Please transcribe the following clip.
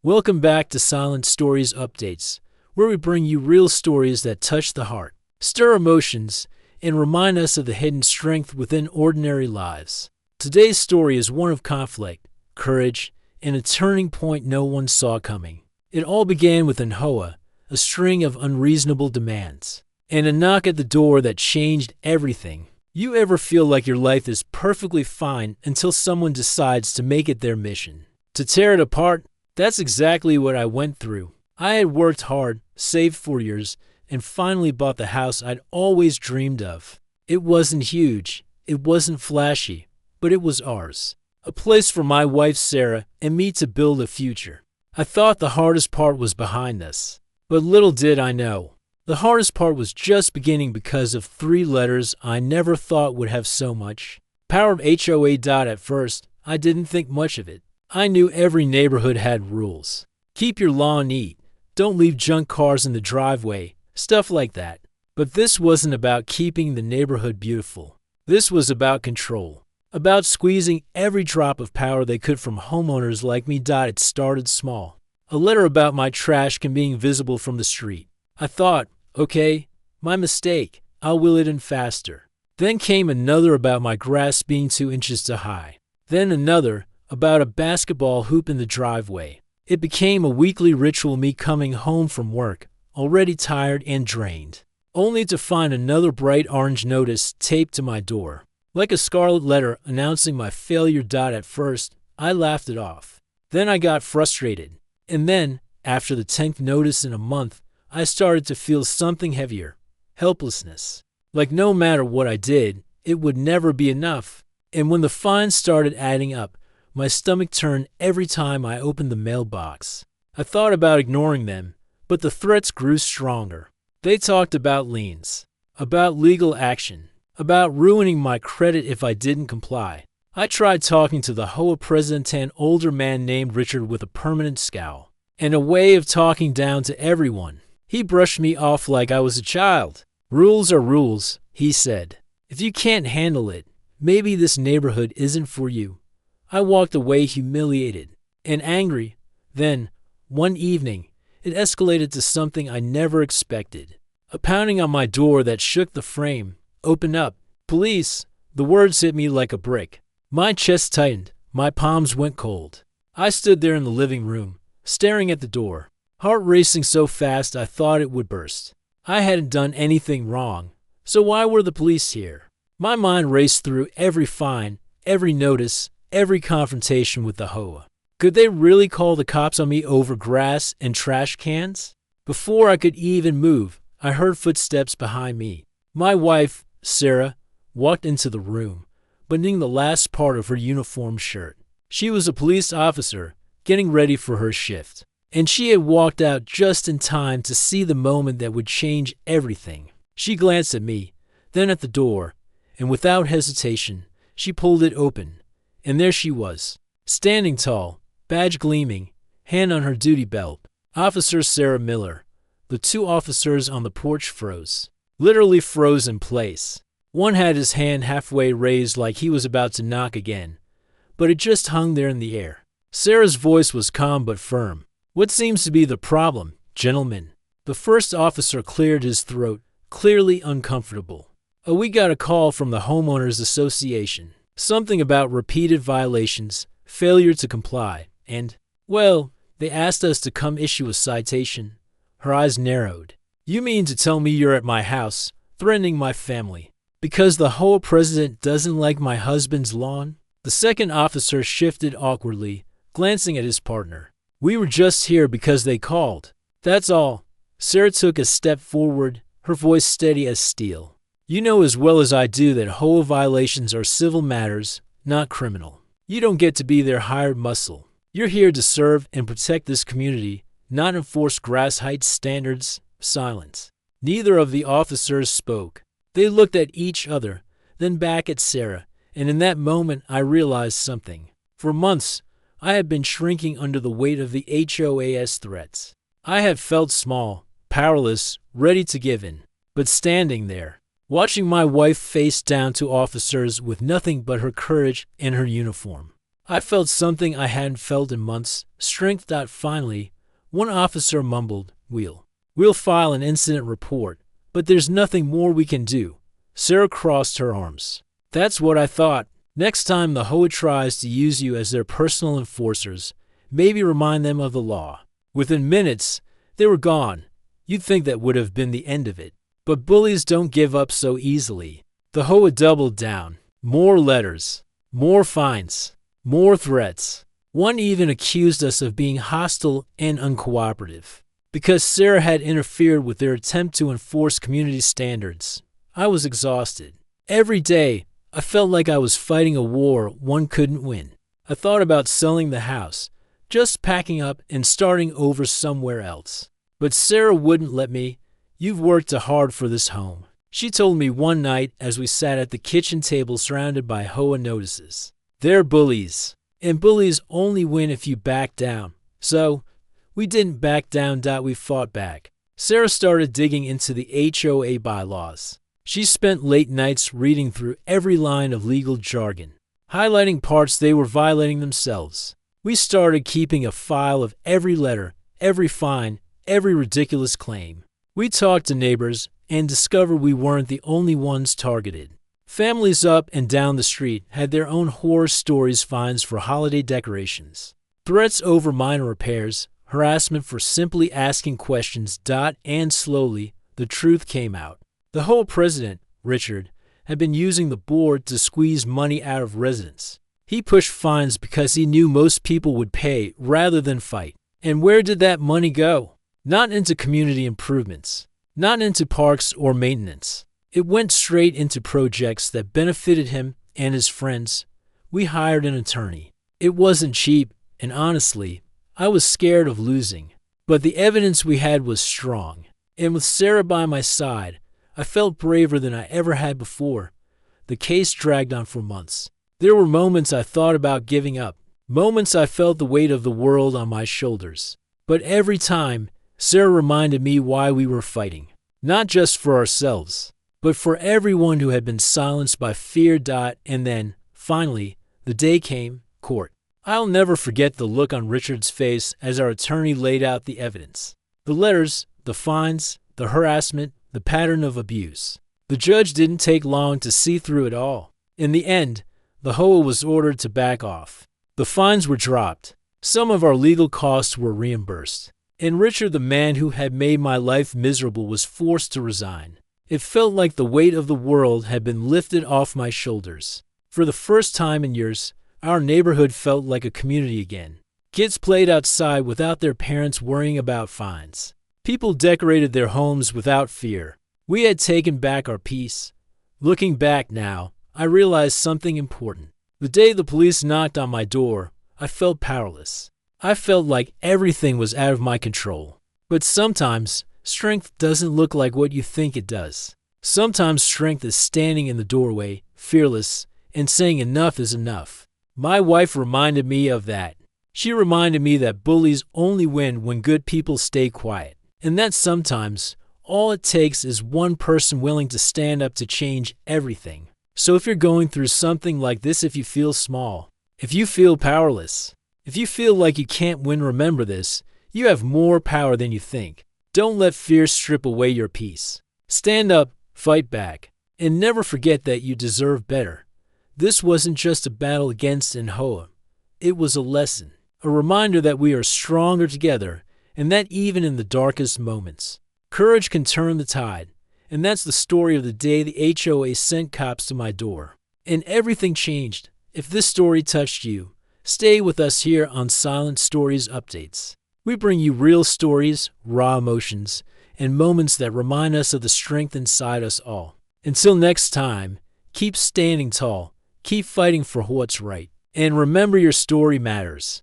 Welcome back to Silent Stories Updates, where we bring you real stories that touch the heart, stir emotions, and remind us of the hidden strength within ordinary lives. Today's story is one of conflict, courage, and a turning point no one saw coming. It all began with an HOA, a string of unreasonable demands, and a knock at the door that changed everything. You ever feel like your life is perfectly fine until someone decides to make it their mission to tear it apart? That's exactly what I went through. I had worked hard, saved for years, and finally bought the house I'd always dreamed of. It wasn't huge, it wasn't flashy, but it was ours. A place for my wife Sarah and me to build a future. I thought the hardest part was behind us, but little did I know. The hardest part was just beginning because of 3 letters I never thought would have so much. Power HOA. At first, I didn't think much of it. I knew every neighborhood had rules. Keep your lawn neat. Don't leave junk cars in the driveway. Stuff like that. But this wasn't about keeping the neighborhood beautiful. This was about control. About squeezing every drop of power they could from homeowners like me. It started small. A letter about my trash can being visible from the street. I thought, okay, my mistake. I'll wheel it in faster. Then came another about my grass being 2 inches too high. Then another about a basketball hoop in the driveway. It became a weekly ritual, me coming home from work, already tired and drained, only to find another bright orange notice taped to my door, like a scarlet letter announcing my failure. At first, I laughed it off. Then I got frustrated. And then, after the 10th notice in a month, I started to feel something heavier, helplessness. Like no matter what I did, it would never be enough. And when the fines started adding up, my stomach turned every time I opened the mailbox. I thought about ignoring them, but the threats grew stronger. They talked about liens, about legal action, about ruining my credit if I didn't comply. I tried talking to the HOA president, an older man named Richard with a permanent scowl, and a way of talking down to everyone. He brushed me off like I was a child. Rules are rules, he said. If you can't handle it, maybe this neighborhood isn't for you. I walked away humiliated and angry. Then, one evening, it escalated to something I never expected. A pounding on my door that shook the frame. Open up. Police. The words hit me like a brick. My chest tightened. My palms went cold. I stood there in the living room, staring at the door, heart racing so fast I thought it would burst. I hadn't done anything wrong, so why were the police here? My mind raced through every fine, every notice, every confrontation with the HOA. Could they really call the cops on me over grass and trash cans? Before I could even move, I heard footsteps behind me. My wife, Sarah, walked into the room, buttoning the last part of her uniform shirt. She was a police officer, getting ready for her shift, and she had walked out just in time to see the moment that would change everything. She glanced at me, then at the door, and without hesitation, she pulled it open. And there she was, standing tall, badge gleaming, hand on her duty belt. Officer Sarah Miller. The 2 officers on the porch froze. Literally froze in place. One had his hand halfway raised like he was about to knock again, but it just hung there in the air. Sarah's voice was calm but firm. What seems to be the problem, gentlemen? The first officer cleared his throat, clearly uncomfortable. We got a call from the Homeowners Association. Something about repeated violations, failure to comply, and, well, they asked us to come issue a citation. Her eyes narrowed. You mean to tell me you're at my house, threatening my family, because the HOA president doesn't like my husband's lawn? The second officer shifted awkwardly, glancing at his partner. We were just here because they called. That's all. Sarah took a step forward, her voice steady as steel. You know as well as I do that HOA violations are civil matters, not criminal. You don't get to be their hired muscle. You're here to serve and protect this community, not enforce grass height standards. Silence. Neither of the officers spoke. They looked at each other, then back at Sarah, and in that moment I realized something. For months, I had been shrinking under the weight of the HOA's threats. I had felt small, powerless, ready to give in. But standing there, watching my wife face down to officers with nothing but her courage and her uniform, I felt something I hadn't felt in months. Strength. Finally, one officer mumbled, We'll file an incident report, but there's nothing more we can do. Sarah crossed her arms. That's what I thought. Next time the HOA tries to use you as their personal enforcers, maybe remind them of the law. Within minutes, they were gone. You'd think that would have been the end of it. But bullies don't give up so easily. The HOA doubled down. More letters, more fines, more threats. One even accused us of being hostile and uncooperative because Sarah had interfered with their attempt to enforce community standards. I was exhausted. Every day, I felt like I was fighting a war one couldn't win. I thought about selling the house, just packing up and starting over somewhere else. But Sarah wouldn't let me. You've worked hard for this home, she told me one night as we sat at the kitchen table surrounded by HOA notices. They're bullies, and bullies only win if you back down. So, we didn't back down. We fought back. Sarah started digging into the HOA bylaws. She spent late nights reading through every line of legal jargon, highlighting parts they were violating themselves. We started keeping a file of every letter, every fine, every ridiculous claim. We talked to neighbors and discovered we weren't the only ones targeted. Families up and down the street had their own horror stories, fines for holiday decorations, threats over minor repairs, harassment for simply asking questions. And slowly, the truth came out. The HOA president, Richard, had been using the board to squeeze money out of residents. He pushed fines because he knew most people would pay rather than fight. And where did that money go? Not into community improvements, not into parks or maintenance. It went straight into projects that benefited him and his friends. We hired an attorney. It wasn't cheap, and honestly, I was scared of losing. But the evidence we had was strong. And with Sarah by my side, I felt braver than I ever had before. The case dragged on for months. There were moments I thought about giving up, moments I felt the weight of the world on my shoulders. But every time, Sarah reminded me why we were fighting. Not just for ourselves, but for everyone who had been silenced by fear. And then, finally, the day came, court. I'll never forget the look on Richard's face as our attorney laid out the evidence. The letters, the fines, the harassment, the pattern of abuse. The judge didn't take long to see through it all. In the end, the HOA was ordered to back off. The fines were dropped. Some of our legal costs were reimbursed. And Richard, the man who had made my life miserable, was forced to resign. It felt like the weight of the world had been lifted off my shoulders. For the first time in years, our neighborhood felt like a community again. Kids played outside without their parents worrying about fines. People decorated their homes without fear. We had taken back our peace. Looking back now, I realized something important. The day the police knocked on my door, I felt powerless. I felt like everything was out of my control. But sometimes, strength doesn't look like what you think it does. Sometimes strength is standing in the doorway, fearless, and saying enough is enough. My wife reminded me of that. She reminded me that bullies only win when good people stay quiet. And that sometimes, all it takes is one person willing to stand up to change everything. So if you're going through something like this, if you feel small, if you feel powerless, if you feel like you can't win, remember this: you have more power than you think. Don't let fear strip away your peace. Stand up, fight back, and never forget that you deserve better. This wasn't just a battle against an HOA. It was a lesson, a reminder that we are stronger together, and that even in the darkest moments, courage can turn the tide. And that's the story of the day the HOA sent cops to my door. And everything changed. If this story touched you, stay with us here on Silent Stories Updates. We bring you real stories, raw emotions, and moments that remind us of the strength inside us all. Until next time, keep standing tall, keep fighting for what's right, and remember your story matters.